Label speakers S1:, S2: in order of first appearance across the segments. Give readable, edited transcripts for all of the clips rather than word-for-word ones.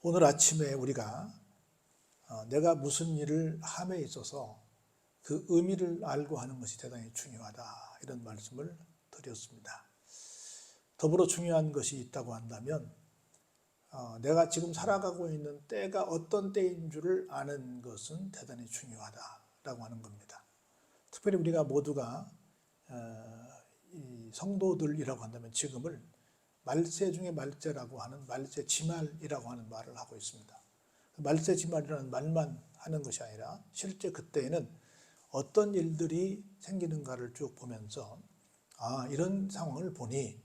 S1: 오늘 아침에 우리가 내가 무슨 일을 함에 있어서 그 의미를 알고 하는 것이 대단히 중요하다, 이런 말씀을 드렸습니다. 더불어 중요한 것이 있다고 한다면 내가 지금 살아가고 있는 때가 어떤 때인 줄을 아는 것은 대단히 중요하다라고 하는 겁니다. 특별히 우리가 모두가 이 성도들이라고 한다면 지금을 말세 중에 말세라고 하는 말세지말이라고 하는 말을 하고 있습니다. 말세지말이라는 말만 하는 것이 아니라 실제 그때에는 어떤 일들이 생기는가를 쭉 보면서 이런 상황을 보니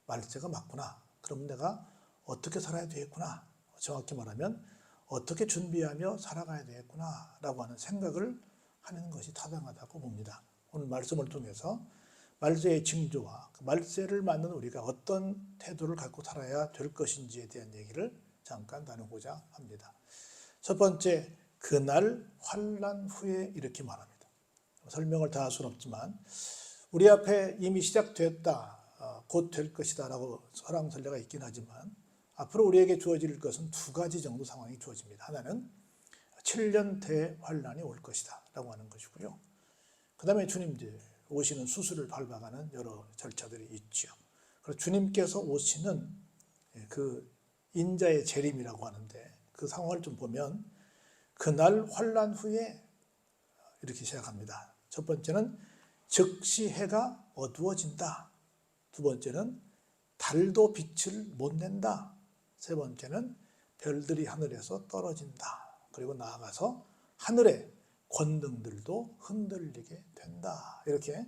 S1: 말세가 맞구나. 그럼 내가 어떻게 살아야 되겠구나. 정확히 말하면 어떻게 준비하며 살아가야 되겠구나 라고 하는 생각을 하는 것이 타당하다고 봅니다. 오늘 말씀을 통해서 말세의 징조와 말세를 맞는 우리가 어떤 태도를 갖고 살아야 될 것인지에 대한 얘기를 잠깐 나누고자 합니다. 첫 번째, 그날 환난 후에 이렇게 말합니다. 설명을 다 할 수는 없지만 우리 앞에 이미 시작됐다, 곧 될 것이다 라고 설왕설래가 있긴 하지만 앞으로 우리에게 주어질 것은 두 가지 정도 상황이 주어집니다. 하나는 7년 대환란이 올 것이다 라고 하는 것이고요. 그 다음에 주님들 오시는 수수를 밟아가는 여러 절차들이 있죠. 그리고 주님께서 오시는 그 인자의 재림이라고 하는데 그 상황을 좀 보면 그날 환난 후에 이렇게 시작합니다. 첫 번째는 즉시 해가 어두워진다. 두 번째는 달도 빛을 못 낸다. 세 번째는 별들이 하늘에서 떨어진다. 그리고 나아가서 하늘의 권능들도 흔들리게 된다. 이렇게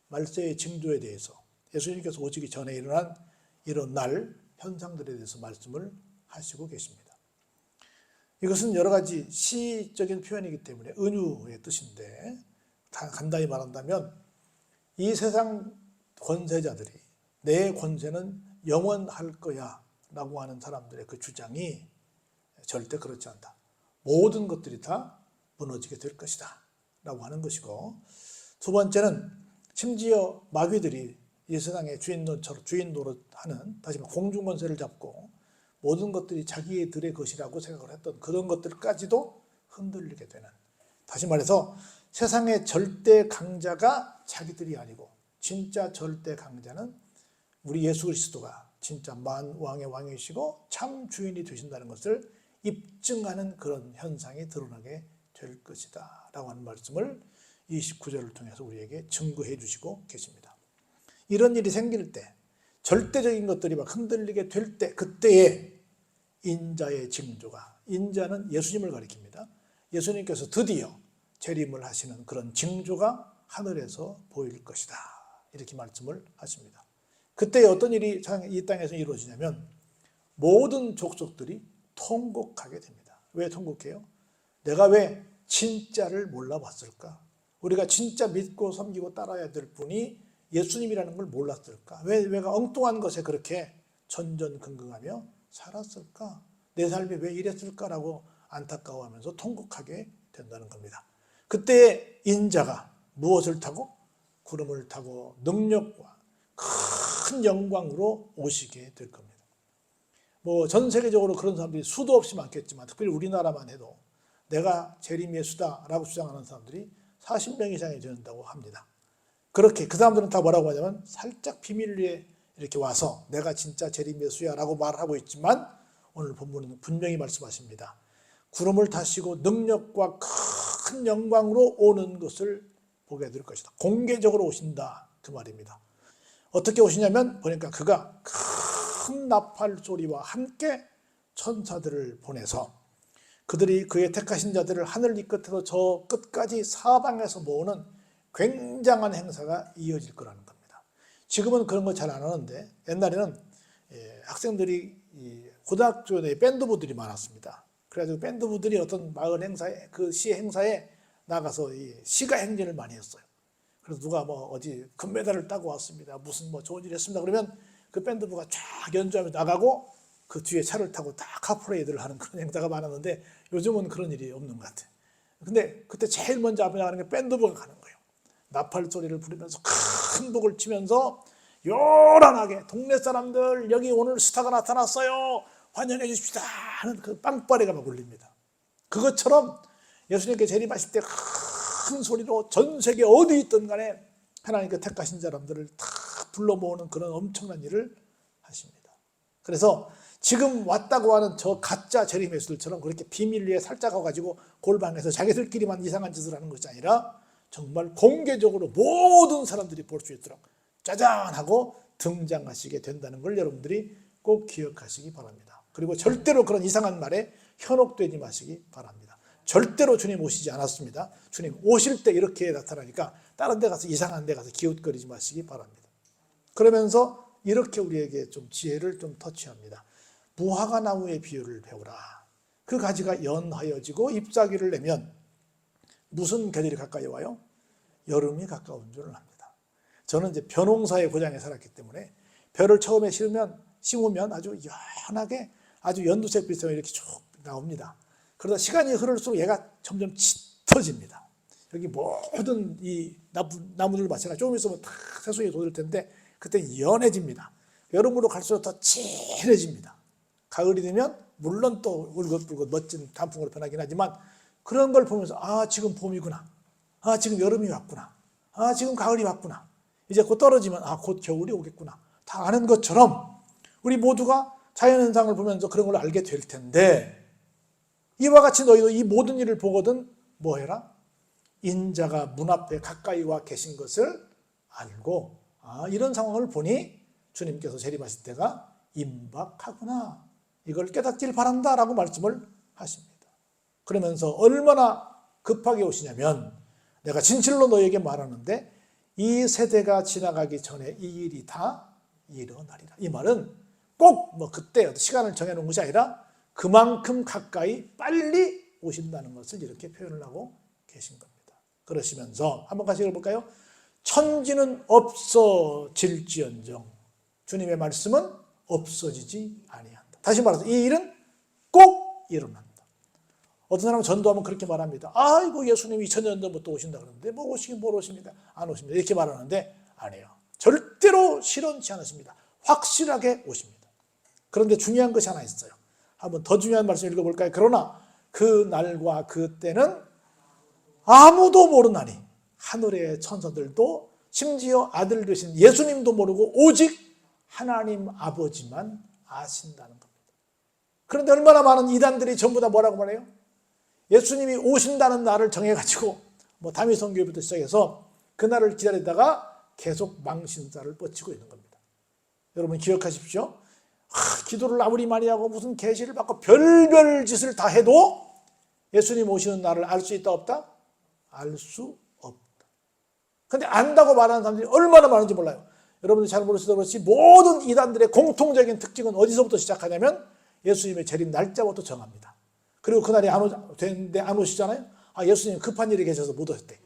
S1: 말세의 징조에 대해서 예수님께서 오시기 전에 일어난 이런 날 현상들에 대해서 말씀을 하시고 계십니다. 이것은 여러 가지 시적인 표현이기 때문에 은유의 뜻인데 간단히 말한다면 이 세상 권세자들이 내 권세는 영원할 거야 라고 하는 사람들의 그 주장이 절대 그렇지 않다. 모든 것들이 다 무너지게 될 것이다 라고 하는 것이고, 두 번째는 심지어 마귀들이 이 세상의 주인 노릇하는, 다시 말해 공중권세를 잡고 모든 것들이 자기들의 것이라고 생각을 했던 그런 것들까지도 흔들리게 되는, 다시 말해서 세상의 절대 강자가 자기들이 아니고 진짜 절대 강자는 우리 예수 그리스도가 진짜 만왕의 왕이시고 참 주인이 되신다는 것을 입증하는 그런 현상이 드러나게 될 것이다 라고 하는 말씀을 29절을 통해서 우리에게 증거해 주시고 계십니다. 이런 일이 생길 때, 절대적인 것들이 막 흔들리게 될 때, 그때에 인자의 징조가, 인자는 예수님을 가리킵니다. 예수님께서 드디어 재림을 하시는 그런 징조가 하늘에서 보일 것이다, 이렇게 말씀을 하십니다. 그때 어떤 일이 이 땅에서 이루어지냐면 모든 족속들이 통곡하게 됩니다. 왜 통곡해요? 내가 왜 진짜를 몰라봤을까? 우리가 진짜 믿고 섬기고 따라야 될 분이 예수님이라는 걸 몰랐을까? 왜 내가 엉뚱한 것에 그렇게 전전긍긍하며 살았을까? 내 삶이 왜 이랬을까라고 안타까워하면서 통곡하게 된다는 겁니다. 그때 인자가 무엇을 타고? 구름을 타고 능력과 큰 영광으로 오시게 될 겁니다. 전 세계적으로 그런 사람들이 수도 없이 많겠지만 특별히 우리나라만 해도 내가 재림 예수다라고 주장하는 사람들이 40명 이상이 된다고 합니다. 그렇게 그 사람들은 다 뭐라고 하냐면 살짝 비밀리에 이렇게 와서 내가 진짜 재림 예수야라고 말하고 있지만 오늘 본문은 분명히 말씀하십니다. 구름을 타시고 능력과 큰 영광으로 오는 것을 보게 될 것이다. 공개적으로 오신다, 그 말입니다. 어떻게 오시냐면 보니까 그가 큰 나팔 소리와 함께 천사들을 보내서 그들이 그의 택하신 자들을 하늘 이 끝에서 저 끝까지 사방에서 모으는 굉장한 행사가 이어질 거라는 겁니다. 지금은 그런 거 잘 안 하는데 옛날에는 학생들이 고등학교 내 밴드부들이 많았습니다. 그래가지고 밴드부들이 어떤 마을 행사에, 그 시 행사에 나가서 시가 행진을 많이 했어요. 그래서 누가 어디 금메달을 따고 왔습니다, 무슨 좋은 일 했습니다 그러면 그 밴드부가 쫙 연주하며 나가고 그 뒤에 차를 타고 다 카프레이드를 하는 그런 행사가 많았는데 요즘은 그런 일이 없는 것 같아요. 근데 그때 제일 먼저 앞에 나가는 게 밴드부가 가는 거예요. 나팔 소리를 부르면서 큰 북을 치면서 요란하게 동네 사람들 여기 오늘 스타가 나타났어요, 환영해 주십시다 하는 그 빵빠레가 막 울립니다. 그것처럼 예수님께 재림하실 때 큰 소리로 전 세계 어디 있든 간에 하나님께 택하신 사람들을 다 불러 모으는 그런 엄청난 일을 하십니다. 그래서 지금 왔다고 하는 저 가짜 재림 예수들처럼 그렇게 비밀 위에 살짝 가가지고 골방에서 자기들끼리만 이상한 짓을 하는 것이 아니라 정말 공개적으로 모든 사람들이 볼 수 있도록 짜잔 하고 등장하시게 된다는 걸 여러분들이 꼭 기억하시기 바랍니다. 그리고 절대로 그런 이상한 말에 현혹되지 마시기 바랍니다. 절대로 주님 오시지 않았습니다. 주님 오실 때 이렇게 나타나니까 다른 데 가서 이상한 데 가서 기웃거리지 마시기 바랍니다. 그러면서 이렇게 우리에게 좀 지혜를 좀 터치합니다. 무화과 나무의 비유를 배우라. 그 가지가 연하여지고 잎사귀를 내면 무슨 계절이 가까이 와요? 여름이 가까운 줄을 압니다. 저는 이제 벼농사의 고장에 살았기 때문에 벼를 처음에 심으면 아주 연하게 아주 연두색 빛이 이렇게 쭉 나옵니다. 그러다 시간이 흐를수록 얘가 점점 짙어집니다. 여기 모든 이 나무들 마찬가지 조금 있으면 다 새송이 돋을 텐데 그때 연해집니다. 여름으로 갈수록 더 진해집니다. 가을이 되면 물론 또 울긋불긋 멋진 단풍으로 변하긴 하지만 그런 걸 보면서 아 지금 봄이구나. 아 지금 여름이 왔구나. 아 지금 가을이 왔구나. 이제 곧 떨어지면 아 곧 겨울이 오겠구나. 다 아는 것처럼 우리 모두가 자연현상을 보면서 그런 걸 알게 될 텐데 이와 같이 너희도 이 모든 일을 보거든 뭐 해라? 인자가 문 앞에 가까이 와 계신 것을 알고 이런 상황을 보니 주님께서 재림하실 때가 임박하구나. 이걸 깨닫길 바란다 라고 말씀을 하십니다. 그러면서 얼마나 급하게 오시냐면 내가 진실로 너희에게 말하는데 이 세대가 지나가기 전에 이 일이 다 일어나리라. 이 말은 꼭 뭐 그때 시간을 정해놓은 것이 아니라 그만큼 가까이 빨리 오신다는 것을 이렇게 표현을 하고 계신 겁니다. 그러시면서 한번 같이 읽어볼까요? 천지는 없어질지언정 주님의 말씀은 없어지지 아니한다. 다시 말해서 이 일은 꼭 일어난다. 어떤 사람은 전도하면 그렇게 말합니다. 아이고 예수님이 2000년 전부터 오신다 그러는데 뭐 오시긴 뭘 오십니다. 안 오십니다. 이렇게 말하는데 아니에요. 절대로 실현치 않으십니다. 확실하게 오십니다. 그런데 중요한 것이 하나 있어요. 한번 더 중요한 말씀 읽어볼까요? 그러나 그 날과 그 때는 아무도 모르나니 하늘의 천사들도 심지어 아들 되신 예수님도 모르고 오직 하나님 아버지만 아신다는 겁니다. 그런데 얼마나 많은 이단들이 전부 다 뭐라고 말해요? 예수님이 오신다는 날을 정해가지고 뭐 다미성교회부터 시작해서 그 날을 기다리다가 계속 망신살을 뻗치고 있는 겁니다. 여러분 기억하십시오. 기도를 아무리 많이 하고 무슨 계시를 받고 별별 짓을 다 해도 예수님 오시는 날을 알 수 있다 없다? 알 수 없다. 그런데 안다고 말하는 사람들이 얼마나 많은지 몰라요. 여러분들 잘 모르셔서 그렇지 모든 이단들의 공통적인 특징은 어디서부터 시작하냐면 예수님의 재림 날짜부터 정합니다. 그리고 그날이 되는데 안 오시잖아요. 예수님 급한 일이 계셔서 못 오셨대.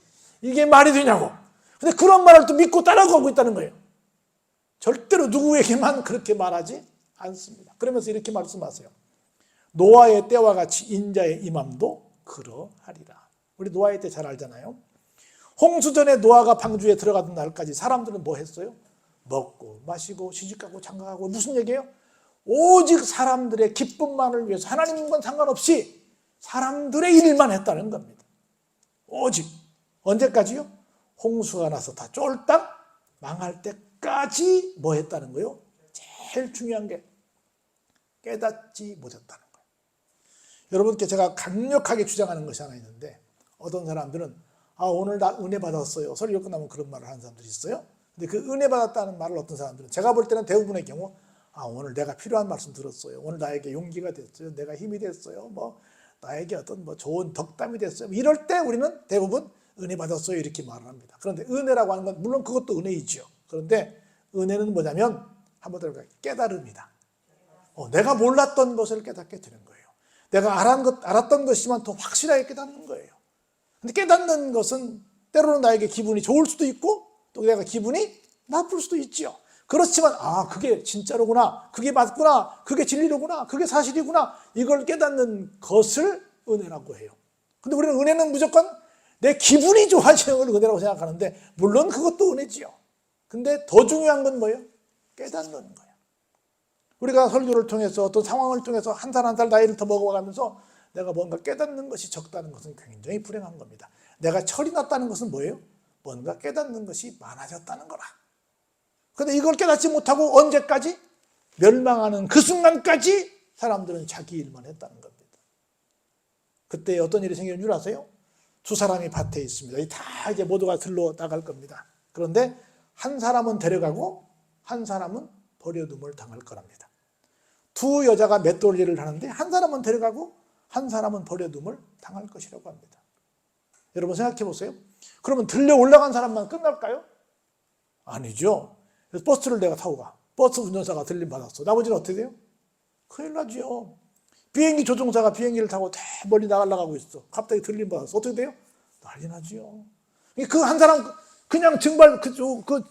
S1: 이게 말이 되냐고. 근데 그런 말을 또 믿고 따라가고 있다는 거예요. 절대로 누구에게만 그렇게 말하지 않습니다. 그러면서 이렇게 말씀하세요. 노아의 때와 같이 인자의 임함도 그러하리라. 우리 노아의 때 잘 알잖아요. 홍수전에 노아가 방주에 들어가던 날까지 사람들은 뭐 했어요? 먹고 마시고 시집가고 장가가고 무슨 얘기예요? 오직 사람들의 기쁨만을 위해서 하나님과는 상관없이 사람들의 일만 했다는 겁니다. 오직 언제까지요? 홍수가 나서 다 쫄딱 망할 때까지 뭐 했다는 거예요? 제일 중요한 게 깨닫지 못했다는 거예요. 여러분께 제가 강력하게 주장하는 것이 하나 있는데 어떤 사람들은 오늘 나 은혜 받았어요. 설교 끝나면 그런 말을 하는 사람들이 있어요. 근데 그 은혜 받았다는 말을 어떤 사람들은 제가 볼 때는 대부분의 경우 오늘 내가 필요한 말씀 들었어요. 오늘 나에게 용기가 됐어요. 내가 힘이 됐어요. 뭐 나에게 어떤 뭐 좋은 덕담이 됐어요. 이럴 때 우리는 대부분 은혜 받았어요 이렇게 말을 합니다. 그런데 은혜라고 하는 건 물론 그것도 은혜이죠. 그런데 은혜는 뭐냐면 한번 들어볼까요? 깨달음이다. 내가 몰랐던 것을 깨닫게 되는 거예요. 내가 알았던 것이지만 더 확실하게 깨닫는 거예요. 근데 깨닫는 것은 때로는 나에게 기분이 좋을 수도 있고 또 내가 기분이 나쁠 수도 있지요. 그렇지만 그게 진짜로구나, 그게 맞구나, 그게 진리로구나, 그게 사실이구나, 이걸 깨닫는 것을 은혜라고 해요. 근데 우리는 은혜는 무조건 내 기분이 좋아지는 걸 은혜라고 생각하는데 물론 그것도 은혜지요. 근데 더 중요한 건 뭐예요? 깨닫는 거예요. 우리가 설교를 통해서 어떤 상황을 통해서 한 살 한 살 나이를 더 먹어가면서 내가 뭔가 깨닫는 것이 적다는 것은 굉장히 불행한 겁니다. 내가 철이 났다는 것은 뭐예요? 뭔가 깨닫는 것이 많아졌다는 거라. 그런데 이걸 깨닫지 못하고 언제까지? 멸망하는 그 순간까지 사람들은 자기 일만 했다는 겁니다. 그때 어떤 일이 생기는 줄 아세요? 두 사람이 밭에 있습니다. 다 이제 모두가 들러 나갈 겁니다. 그런데 한 사람은 데려가고 한 사람은 버려둠을 당할 거랍니다. 두 여자가 맷돌질을 하는데 한 사람은 데려가고 한 사람은 버려둠을 당할 것이라고 합니다. 여러분 생각해 보세요. 그러면 들려 올라간 사람만 끝날까요? 아니죠. 그래서 버스를 내가 타고 가. 버스 운전사가 들림 받았어. 나머지는 어떻게 돼요? 큰일 나죠. 비행기 조종사가 비행기를 타고 대 멀리 나가려고 있어. 갑자기 들림 받았어. 어떻게 돼요? 난리 나죠. 그 한 사람 그냥 정말 그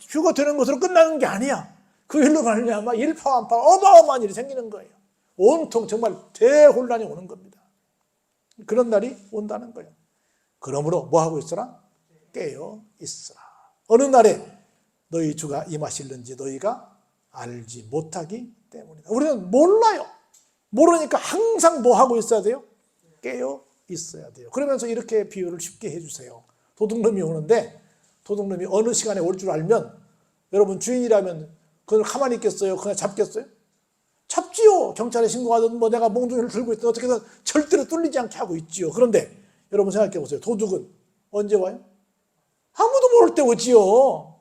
S1: 휴거 되는 것으로 끝나는 게 아니야. 그 일로 말미암아 일파만파 어마어마한 일이 생기는 거예요. 온통 정말 대혼란이 오는 겁니다. 그런 날이 온다는 거예요. 그러므로 뭐 하고 있어라? 깨어 있으라. 어느 날에 너희 주가 임하실는지 너희가 알지 못하기 때문이다. 우리는 몰라요. 모르니까 항상 뭐 하고 있어야 돼요? 깨어 있어야 돼요. 그러면서 이렇게 비유를 쉽게 해주세요. 도둑놈이 오는데 도둑놈이 어느 시간에 올 줄 알면 여러분 주인이라면 그걸 가만히 있겠어요? 그냥 잡겠어요? 잡지요. 경찰에 신고하든 뭐 내가 몽둥이를 들고 있든 어떻게든 절대로 뚫리지 않게 하고 있지요. 그런데 여러분 생각해 보세요. 도둑은 언제 와요? 아무도 모를 때 오지요.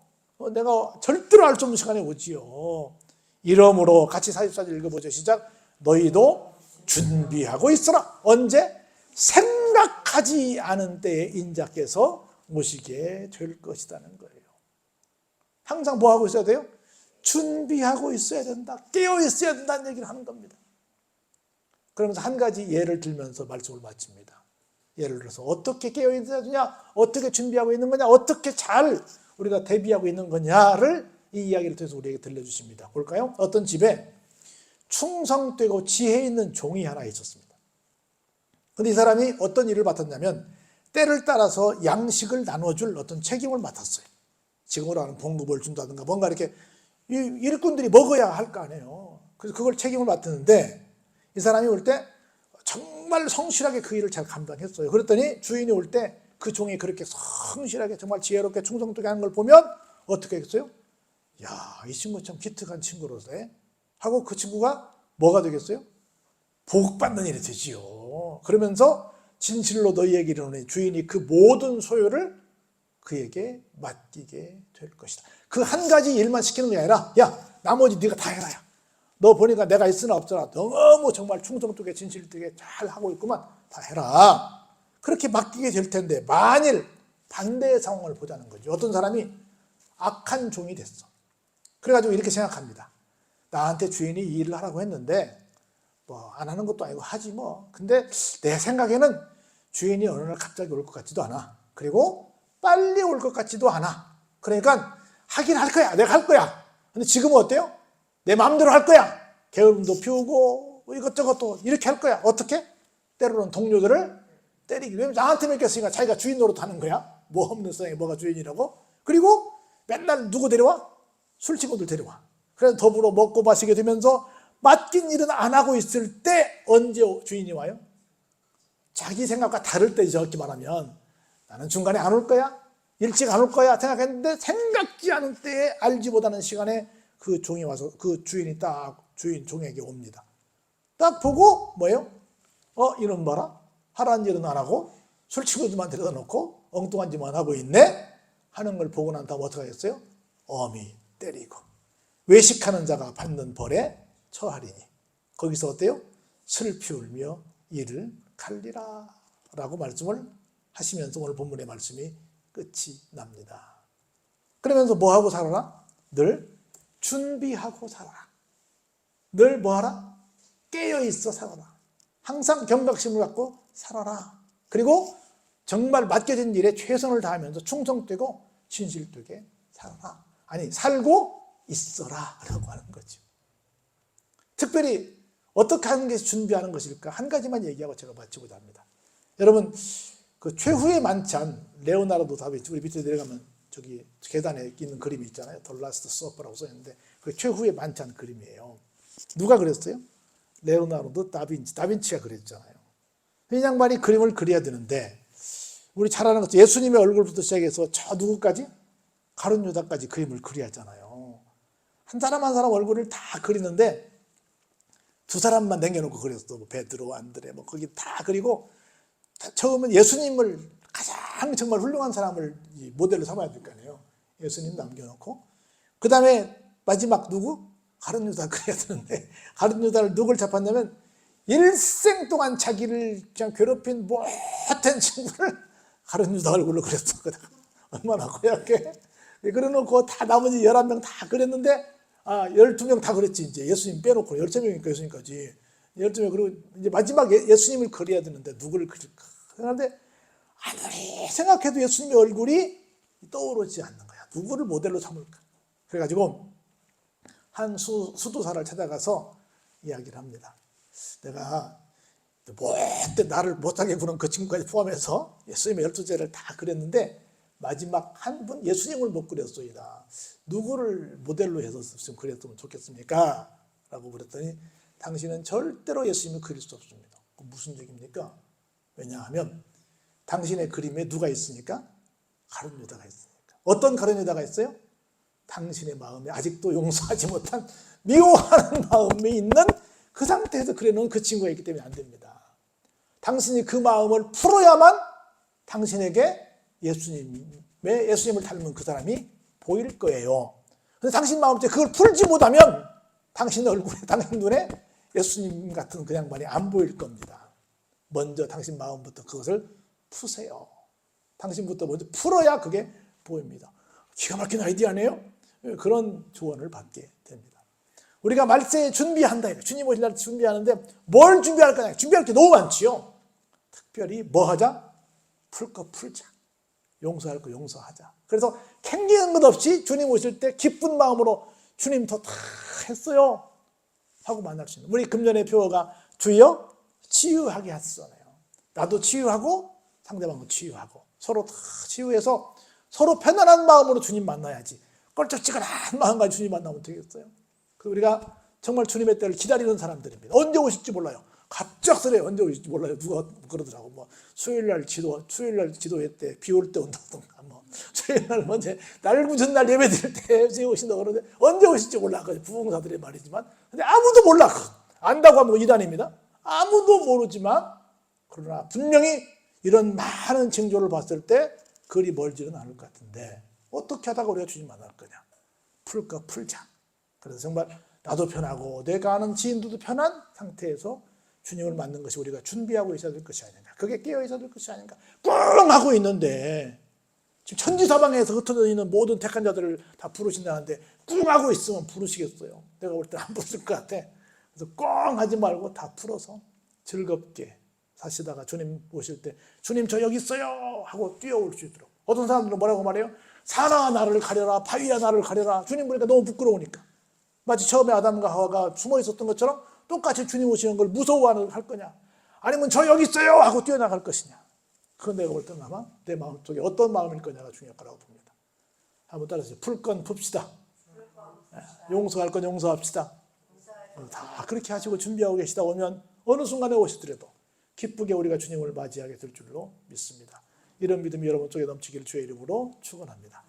S1: 내가 절대로 알 수 없는 시간에 오지요. 이러므로 같이 44절 읽어보죠. 시작. 너희도 준비하고 있어라. 언제? 생각하지 않은 때에 인자께서 오시게 될 것이라는 거예요. 항상 뭐 하고 있어야 돼요? 준비하고 있어야 된다. 깨어 있어야 된다는 얘기를 하는 겁니다. 그러면서 한 가지 예를 들면서 말씀을 마칩니다. 예를 들어서 어떻게 깨어 있어야 되냐, 어떻게 준비하고 있는 거냐, 어떻게 잘 우리가 대비하고 있는 거냐를 이 이야기를 통해서 우리에게 들려주십니다. 볼까요? 어떤 집에 충성되고 지혜 있는 종이 하나 있었습니다. 그런데 이 사람이 어떤 일을 맡았냐면 때를 따라서 양식을 나눠줄 어떤 책임을 맡았어요. 지금으로 하는 봉급을 준다든가 뭔가 이렇게 일꾼들이 먹어야 할 거 아니에요. 그래서 그걸 책임을 맡았는데 이 사람이 올 때 정말 성실하게 그 일을 잘 감당했어요. 그랬더니 주인이 올 때 그 종이 그렇게 성실하게 정말 지혜롭게 충성되게 하는 걸 보면 어떻게 했어요? 야, 이 친구 참 기특한 친구로서 하고 그 친구가 뭐가 되겠어요? 복받는 일이 되지요. 그러면서 진실로 너희에게 이르노니 주인이 그 모든 소유를 그에게 맡기게 될 것이다. 그 한 가지 일만 시키는 게 아니라 야, 나머지 네가 다 해라. 너 보니까 내가 있으나 없더라. 너무 정말 충성되게 진실되게 잘 하고 있구만. 다 해라. 그렇게 맡기게 될 텐데 만일 반대의 상황을 보자는 거죠. 어떤 사람이 악한 종이 됐어. 그래가지고 이렇게 생각합니다. 나한테 주인이 이 일을 하라고 했는데 뭐 안 하는 것도 아니고 하지 뭐. 근데 내 생각에는 주인이 어느 날 갑자기 올 것 같지도 않아. 그리고 빨리 올 것 같지도 않아. 그러니까 하긴 할 거야. 내가 할 거야. 근데 지금은 어때요? 내 마음대로 할 거야. 게으름도 피우고 뭐 이것저것 또 이렇게 할 거야. 어떻게? 때로는 동료들을 때리기. 왜냐면 나한테 맡겼으니까 자기가 주인 노릇 하는 거야. 뭐 없는 세상에 뭐가 주인이라고. 그리고 맨날 누구 데려와? 술 친구들 데려와. 그래서 더불어 먹고 마시게 되면서 맡긴 일은 안 하고 있을 때 언제 주인이 와요? 자기 생각과 다를 때죠. 이렇게 말하면 나는 중간에 안 올 거야? 일찍 안 올 거야? 생각했는데 생각지 않은 때에 알지 못하는 시간에 그 종이 와서 그 주인이 딱 주인 종에게 옵니다. 딱 보고 뭐예요? 이놈 봐라. 하라는 일은 안 하고 술 친구들만 데려다 놓고 엉뚱한 짓만 하고 있네? 하는 걸 보고 난 다음 어떻게 하겠어요? 엄히 때리고 외식하는 자가 받는 벌에 처하리니 거기서 어때요? 슬피 울며 이를 갈리라 라고 말씀을 하시면서 오늘 본문의 말씀이 끝이 납니다. 그러면서 뭐하고 살아라? 늘 준비하고 살아라. 늘 뭐하라? 깨어있어 살아라. 항상 경각심을 갖고 살아라. 그리고 정말 맡겨진 일에 최선을 다하면서 충성되고 진실되게 살아라. 아니 살고 있어라 라고 하는 거죠. 특별히 어떻게 하는 게 준비하는 것일까? 한 가지만 얘기하고 제가 마치고자 합니다. 여러분 그 최후의 만찬 레오나르도 다빈치 우리 밑에 내려가면 저기 계단에 있는 그림이 있잖아요. The Last Supper라고 써있는데 그 최후의 만찬 그림이에요. 누가 그랬어요? 레오나르도 다빈치가 그랬잖아요. 이 양반이 그림을 그려야 되는데 우리 잘 아는 것처럼 예수님의 얼굴부터 시작해서 저 누구까지? 가룟 유다까지 그림을 그려야 하잖아요. 한 사람 한 사람 얼굴을 다 그리는데 두 사람만 남겨놓고 그렸어. 뭐 베드로, 안드레 뭐 거기 다 그리고 처음엔 예수님을 가장 정말 훌륭한 사람을 모델로 삼아야 될 거 아니에요. 예수님 남겨놓고 그 다음에 마지막 누구? 가룟 유다 그려야 되는데 가룟 유다를 누굴 잡았냐면 일생 동안 자기를 그냥 괴롭힌 못한 친구를 가룟 유다 얼굴로 그렸었거든. 얼마나 고약해. 그래놓고 다 나머지 11명 다 그렸는데 12명 다 그랬지. 이제 예수님 빼놓고 13명이니까 예수님까지 12명. 그리고 이제 마지막 예수님을 그려야 되는데 누구를 그릴까? 그런데 아무리 생각해도 예수님의 얼굴이 떠오르지 않는 거야. 누구를 모델로 삼을까? 그래가지고 한 수도사를 찾아가서 이야기를 합니다. 내가 나를 못하게 구는 그 친구까지 포함해서 예수님의 12제를 다 그렸는데 마지막 한 분 예수님을 못 그렸소이다. 누구를 모델로 해서 좀 그렸으면 좋겠습니까? 라고 그랬더니 당신은 절대로 예수님을 그릴 수 없습니다. 무슨 얘기입니까? 왜냐하면 당신의 그림에 누가 있으니까? 가룟 유다가 있으니까. 어떤 가룟 유다가 있어요? 당신의 마음에 아직도 용서하지 못한 미워하는 마음이 있는 그 상태에서 그려놓은 그 친구가 있기 때문에 안 됩니다. 당신이 그 마음을 풀어야만 당신에게 예수님을 닮은 그 사람이 보일 거예요. 근데 당신 마음 속에 그걸 풀지 못하면 당신 얼굴에, 당신 눈에 예수님 같은 그 양반이 안 보일 겁니다. 먼저 당신 마음부터 그것을 푸세요. 당신부터 먼저 풀어야 그게 보입니다. 기가 막힌 아이디어 아니에요? 그런 조언을 받게 됩니다. 우리가 말세에 준비한다. 주님 오실 날 준비하는데 뭘 준비할 거냐? 준비할 게 너무 많지요. 특별히 뭐 하자? 풀 거 풀자. 용서할 거 용서하자. 그래서 캥기는 것 없이 주님 오실 때 기쁜 마음으로 주님 더 다 했어요 하고 만날 수 있는. 우리 금년의 표어가 주여 치유하게 하시잖아요. 나도 치유하고 상대방도 치유하고 서로 다 치유해서 서로 편안한 마음으로 주님 만나야지. 껄쩍지근한 마음 가지고 주님 만나면 되겠어요? 그리고 우리가 정말 주님의 때를 기다리는 사람들입니다. 언제 오실지 몰라요. 갑작스레 언제 오실지 몰라요. 누가 그러더라고. 뭐 수요일날 기도회 때 비 올 때 온다던가, 뭐 수요일날 먼저 날구전 날 예배 드릴 때 오신다 그러는데 언제 오실지 몰라. 부흥사들의 말이지만, 근데 아무도 몰라. 안다고 하면 이단입니다. 아무도 모르지만 그러나 분명히 이런 많은 징조를 봤을 때 그리 멀지는 않을 것 같은데 어떻게 하다가 우리가 주님 만날 거냐? 풀 거 풀자. 그래서 정말 나도 편하고 내가 아는 지인들도 편한 상태에서 주님을 만난 것이 우리가 준비하고 있어야 될 것이 아닌가. 그게 깨어 있어야 될 것이 아닌가. 꿍 하고 있는데 지금 천지사방에서 흩어져 있는 모든 택한 자들을 다 부르신다는데 꿍 하고 있으면 부르시겠어요? 내가 볼 때 안 부를 것 같아. 그래서 꽁 하지 말고 다 풀어서 즐겁게 사시다가 주님 오실 때 주님 저 여기 있어요 하고 뛰어올 수 있도록. 어떤 사람들은 뭐라고 말해요? 산아 나를 가려라, 바위야 나를 가려라. 주님 보니까 너무 부끄러우니까. 마치 처음에 아담과 하와가 숨어 있었던 것처럼 똑같이 주님 오시는 걸 무서워할 거냐, 아니면 저 여기 있어요 하고 뛰어나갈 것이냐. 그건 내가 볼 때는 아마 내 마음속에 어떤 마음일 거냐가 중요할 거라고 봅니다. 한번 따라서 풀 건 풉시다. 용서할 건 용서합시다. 다 그렇게 하시고 준비하고 계시다 오면 어느 순간에 오시더라도 기쁘게 우리가 주님을 맞이하게 될 줄로 믿습니다. 이런 믿음이 여러분 속에 넘치기를 주의 이름으로 축원합니다.